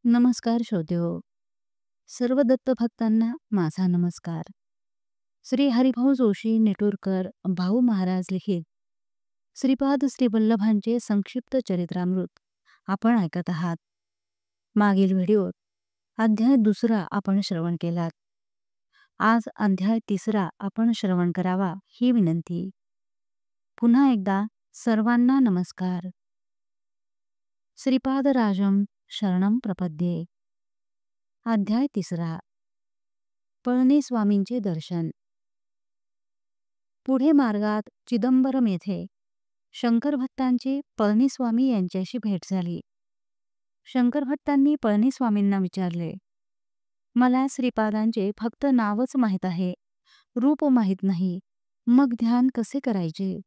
नमस्कार श्रोत्यो. सर्व दत्तभक्तांना माझा नमस्कार. श्री हरिभाऊ जोशी नेटुरकर भाऊ महाराज लिखित श्रीपाद श्री वल्लभांचे संक्षिप्त चरित्रामृत आपण ऐकत आहात. मागील व्हिडिओत अध्याय 2 आपण श्रवण केलात. आज अध्याय 3 आपण श्रवण करावा ही विनंती. पुन्हा एकदा सर्वांना नमस्कार. श्रीपाद राजम शरणम प्रपद्ये. अध्याय 3. पळणी स्वामींचे दर्शन. पुढे मार्गात चिदंबरम येथे शंकर भट्टांची पळणी स्वामी यांच्याशी भेट झाली. शंकर भट्टांनी पळणी स्वामींना विचारले, मला श्रीपादांचे फक्त नावच माहीत आहे, रूप माहीत नाही, मग ध्यान कसे करायचे?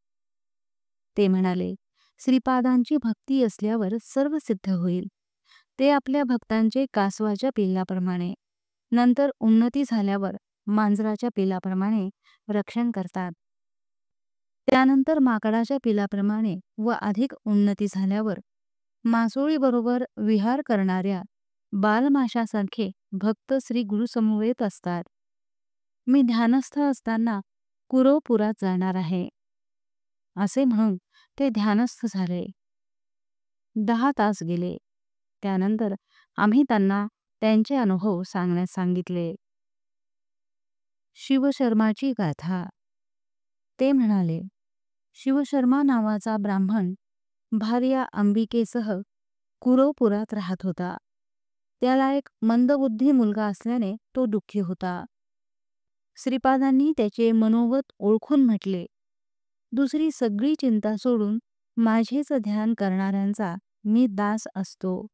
ते म्हणाले, श्रीपादांची भक्ती असल्यावर सर्व सिद्ध होईल. ते आपल्या भक्तांचे कासवाच्या पिल्लाप्रमाणे, नंतर उन्नती झाल्यावर मांजराच्या पिल्लाप्रमाणे रक्षण करतात. त्यानंतर माकडाच्या पिल्लाप्रमाणे व अधिक उन्नती झाल्यावर मासोळीबरोबर विहार करणाऱ्या बालमाशासारखे भक्त श्री गुरुसमवेत असतात. मी ध्यानस्थ असताना कुरोपुरात जाणार आहे, असे म्हणून ते ध्यानस्थ झाले. 10 तास गेले. त्यानंतर आम्ही त्यांना त्यांचे अनुभव सांगण्यास सांगितले. शिवशर्माची गाथा. ते म्हणाले, शिवशर्मा नावाचा ब्राह्मण भार्या अंबिकेसह कुरोपुरात राहत होता. त्याला एक मंदबुद्धी मुलगा असल्याने तो दुःखी होता. श्रीपादांनी त्याचे मनोगत ओळखून म्हटले, दुसरी सगळी चिंता सोडून माझेच ध्यान करणाऱ्यांचा मी दास असतो.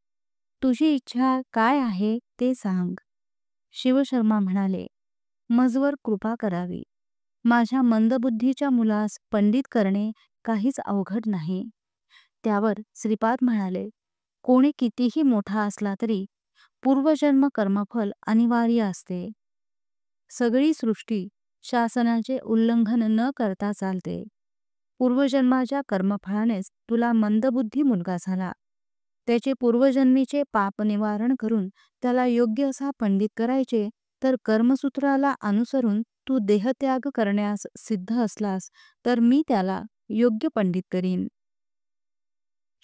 तुझी इच्छा काय आहे ते सांग. शिवशर्मा म्हणाले, मजवर कृपा करावी. माझ्या मंदबुद्धीच्या मुलास पंडित करणे काहीच अवघड नाही. त्यावर श्रीपाद म्हणाले, कोणी कितीही मोठा असला तरी पूर्वजन्म कर्मफल अनिवार्य असते. सगळी सृष्टी शासनाचे उल्लंघन न करता चालते. पूर्वजन्माच्या कर्मफळानेच तुला मंदबुद्धी मुलगा झाला. त्याचे पूर्वजन्मीचे पाप निवारण करून त्याला योग्य असा पंडित करायचे, तर कर्मसूत्राला अनुसरून तू देहत्याग करण्यास सिद्ध असलास तर मी त्याला योग्य पंडित करीन.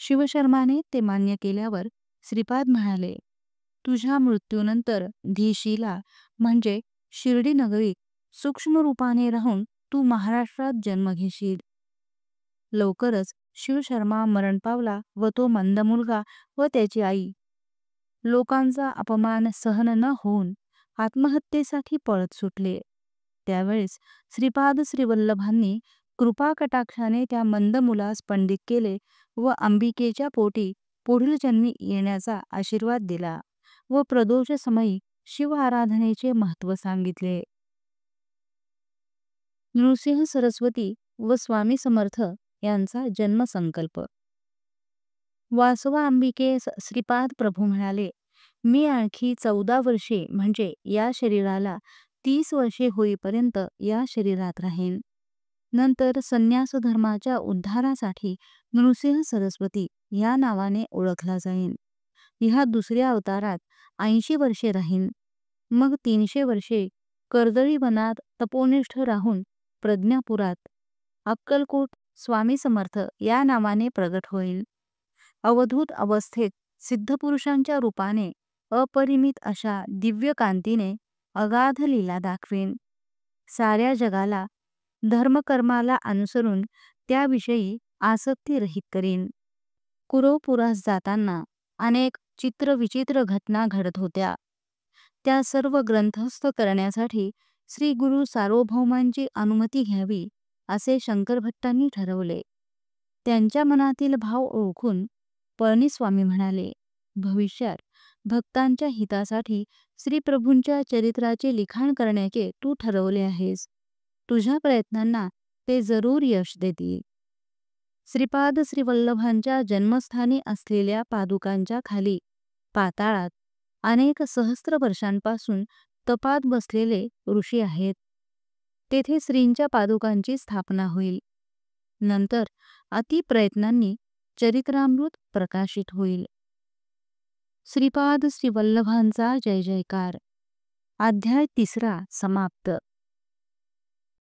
शिवशर्माने ते मान्य केल्यावर श्रीपाद म्हणाले, तुझ्या मृत्यूनंतर धीशीला म्हणजे शिर्डी नगरीत सूक्ष्म रूपाने राहून तू महाराष्ट्रात जन्म घेशील. लवकरच शिवशर्मा मरण पावला व तो मंद मुलगा व त्याची आई लोकांचा अपमान सहन न होऊन आत्महत्येसाठी पळत सुटले. त्यावेळेस श्रीपाद श्रीवल्लभांनी कृपा कटाक्षाने त्या मंद मुलास पंडित केले व अंबिकेच्या पोटी पुढील जन्मी येण्याचा आशीर्वाद दिला व प्रदोष समयी शिव आराधनेचे महत्त्व सांगितले. नृसिंह सरस्वती व स्वामी समर्थ यांचा जन्मसंकल्प. वासवा अंबिकेस श्रीपाद प्रभू म्हणाले, मी आणखी 14 वर्षे म्हणजे या शरीराला 30 वर्षे होईपर्यंत या शरीरात राहीन. नंतर संन्यास धर्माच्या उद्धारासाठी नृसिंह सरस्वती या नावाने ओळखला जाईन. ह्या दुसऱ्या अवतारात 80 वर्षे राहीन. मग 300 वर्षे कर्दळी वनात तपोनिष्ठ राहून प्रज्ञापुरात अक्कलकोट स्वामी समर्थ या नावाने प्रगट होईल. अवधूत अवस्थेत सिद्धपुरुषांच्या रूपाने अपरिमित अशा दिव्य कांतीने अगाध लीला दाखवेन. साऱ्या जगाला धर्मकर्माला अनुसरून त्याविषयी आसक्ती रहित करीन. कुरोपुरास जाताना अनेक चित्रविचित्र घटना घडत होत्या. त्या सर्व ग्रंथस्थ करण्यासाठी श्री गुरु सार्वभौमांची अनुमती घ्यावी असे शंकर भट्टांनी ठरवले. त्यांच्या मनातील भाव ओळखून पळणीस्वामी म्हणाले, भविष्यात भक्तांच्या हितासाठी श्रीप्रभूंच्या चरित्राचे लिखाण करण्याचे तू ठरवले आहेस. तुझ्या प्रयत्नांना ते जरूर यश देतील. श्रीपाद श्रीवल्लभांच्या जन्मस्थानी असलेल्या पादुकांच्या खाली पाताळात अनेक सहस्त्र वर्षांपासून तपात बसलेले ऋषी आहेत. तेथे श्रींच्या पादुकांची स्थापना होईल. नंतर अति प्रयत्नांनी चरित्रामृत प्रकाशित होईल. श्रीपाद श्री वल्लभांचा जय जयकार. अध्याय 3 समाप्त.